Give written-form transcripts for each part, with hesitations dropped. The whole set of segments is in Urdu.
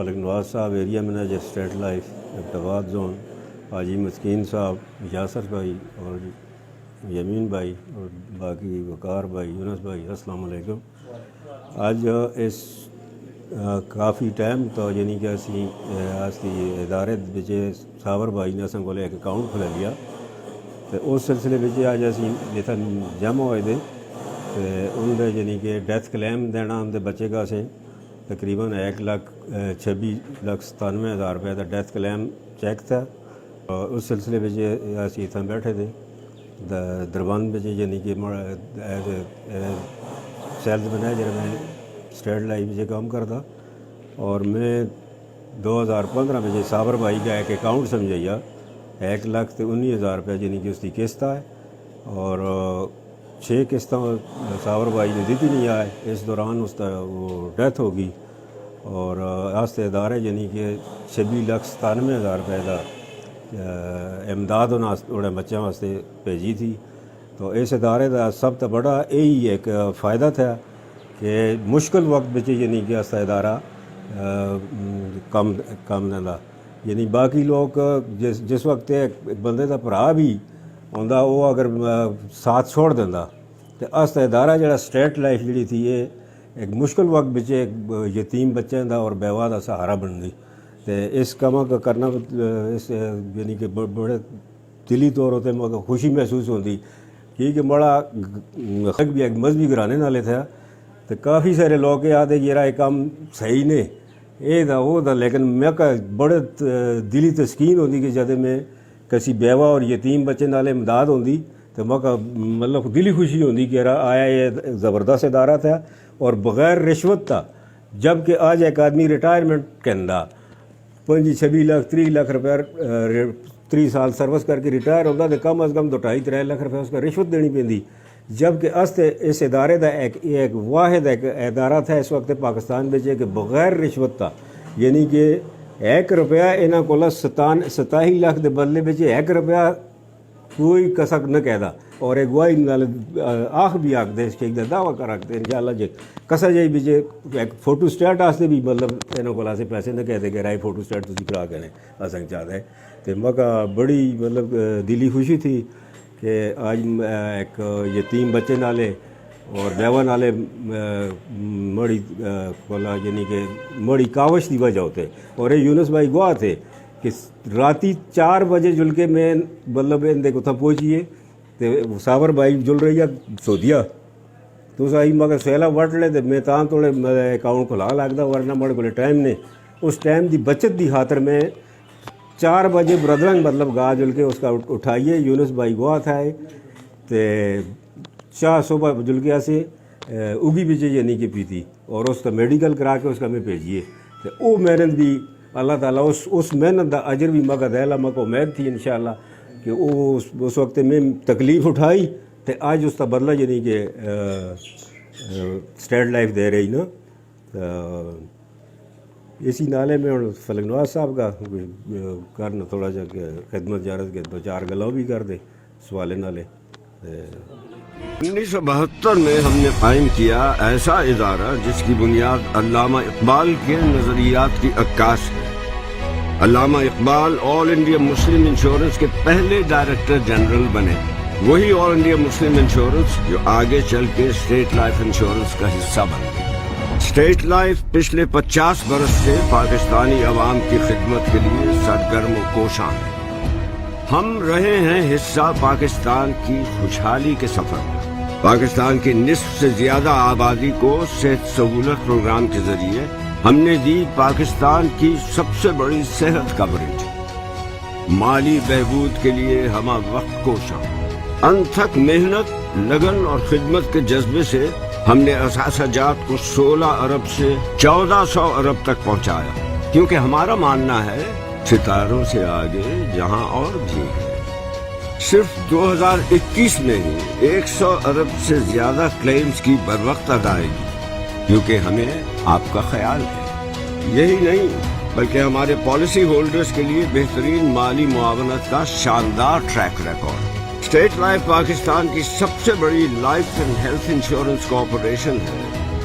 فلک Nawaz sahab area manager State Life ابتغاد زون، حاجی مسکین صاحب، یاسر بھائی اور یمین بھائی اور باقی وقار بھائی، یونس بھائی، السلام علیکم۔ اج اس کافی ٹائم تو یعنی کہ اسی ادارے صابر بھائی نے اصل کو ایک اکاؤنٹ کھلا لیا، تو اس سلسلے میں اج جتنا جمع ہوئے تھے تو انہیں یعنی کہ ڈیتھ کلیم دینا ان بچے کا سے تقریباً 1,96,97,000 روپے کا ڈیتھ کلیم چیک تھا۔ اس سلسلے میں اسی اتنا بیٹھے تھے دربند میں یعنی کہ ایز اے سیلز مینیجر میں اسٹیٹ لائف میں کام کرتا، اور میں 2015 میں صابر بھائی کا ایک اکاؤنٹ سمجھایا 1,19,000 روپے یعنی کہ اس کی قسط ہے، اور 6 قسطیں صابر بھائی نے دیتی نہیں آئے۔ اس دوران اس کا وہ ڈیتھ ہوگی، اور آستے ادارے یعنی کہ 26,97,000 روپے کا امداد انہیں بچوں واسطے بھیجی تھی۔ تو اس ادارے کا سب تو بڑا یہی ایک فائدہ تھا کہ مشکل وقت بچ یعنی کہ اس ادارہ کم دینا، یعنی باقی لوگ جس وقت ایک بندے کا بھرا بھی آتا وہ اگر ساتھ چھوڑ دینا، تو اس ادارہ جڑا اسٹیٹ لائف جڑی تھی یہ ایک مشکل وقت بچ ایک یتیم بچے کا اور بیوہ کا سہارا بن گئی۔ تو اس کام کا کرنا اس یعنی کہ بڑے دلی طور ہوتے خوشی محسوس ہوتی، کیونکہ بڑا بھی ایک مذہبی گھرانے والے تھا، تو کافی سارے لوگ آتے کہ یہ کام صحیح نے یہ تھا وہ تھا، لیکن میں بڑے دلی تسکین ہوتی کہ جب میں کسی بیوہ اور یتیم بچے نال امداد ہوتی تو میں مطلب دلی خوشی ہوتی کہ آیا یہ زبردست ادارہ تھا اور بغیر رشوت تھا۔ جب کہ آج ایک آدمی ریٹائرمنٹ کہندا 25 لاکھ 30 لاکھ روپے 30 سال سروس کر کے ریٹائر ہوتا تو کم از کم 2.5-3 لاکھ روپے اس کا رشوت دینی پہنتی، جب کہ اس ادارے کا ایک واحد ایک ادارہ تھا اس وقت پاکستان میں کہ بغیر رشوت تھا، یعنی کہ 1 روپیہ انہوں کو 27 لاکھ کے بدلے میں 1 روپیہ کوئی کسک نہ کہدا، اور ایک گواہی آخ بھی آخ دے اس کے دعویٰ کر رکھتے انشاءاللہ جی کسا جائی بھی ایک فوٹو سٹیٹ واسطے بھی مطلب انہوں کو پیسے نہ کہتے کہ رائے فوٹو سٹیٹ تھی کرا کے اسنگ چاہتا ہے۔ تو میں بڑی مطلب دلی خوشی تھی کہ آج ایک یتیم بچے نالے اور بیوہ نالے مڑی کولا یعنی کہ مڑی کاوش کی وجہ ہوتے، اور یہ یونس بھائی گواہ تھے کہ راتی 4 بجے جل کے میں مطلب اندے کو تھا پہنچیے تو صابر بھائی جل رہی ہے سودیا تو سائی مگر سہیلا وٹ لے تو میں تاں تھوڑے اکاؤنٹ کھلا لگتا، ورنہ مڑ کو ٹائم نے اس ٹائم دی بچت دی خاطر میں 4 بجے بردرنگ مطلب گا جل کے اس کا اٹھائیے، یونس بھائی گواہ تھا تو چاہ صبح جل کے سے اگی بچے یعنی کہ پیتی، اور اس کا میڈیکل کرا کے اس کا میں بھیجیے، تو وہ محنت بھی اللہ تعالیٰ اس محنت دا اجر بھی مگا دہلا ماں کو امید تھی انشاءاللہ کہ وہ اس وقت میں تکلیف اٹھائی تو آج اس کا بدلہ یعنی کہ اسٹیٹ لائف دے رہی نا۔ اسی نالے میں فلک نواز صاحب کا کرنا تھوڑا سا خدمت جارت کے 2-4 گلاں بھی کر دے سوالے نالے۔ 1972 میں ہم نے قائم کیا ایسا ادارہ جس کی بنیاد علامہ اقبال کے نظریات کی عکاس ہے۔ علامہ اقبال آل انڈیا مسلم انشورنس کے پہلے ڈائریکٹر جنرل بنے، وہی آل انڈیا مسلم انشورنس جو آگے چل کے اسٹیٹ لائف انشورنس کا حصہ بن گئی۔ اسٹیٹ لائف پچھلے 50 برس سے پاکستانی عوام کی خدمت کے لیے سرگرم و کوشاں ہے۔ ہم رہے ہیں حصہ پاکستان کی خوشحالی کے سفر میں۔ پاکستان کی نصف سے زیادہ آبادی کو صحت سہولت پروگرام کے ذریعے ہم نے دی پاکستان کی سب سے بڑی صحت کوریج۔ مالی بہبود کے لیے ہم وقت کوشاں، انتھک محنت، لگن اور خدمت کے جذبے سے ہم نے اثاثہ جات کو 16 ارب سے 1400 ارب تک پہنچایا، کیونکہ ہمارا ماننا ہے ستاروں سے آگے جہاں اور بھی ہے۔ صرف 2021 میں ہی 100 ارب سے زیادہ کلیمز کی بروقت ادائیگی، کیونکہ ہمیں آپ کا خیال ہے۔ یہی نہیں بلکہ ہمارے پالیسی ہولڈرز کے لیے بہترین مالی معاونت کا شاندار track record. State life Pakistan کی سب سے بڑی life and health insurance corporation ہے،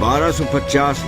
1250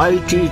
IT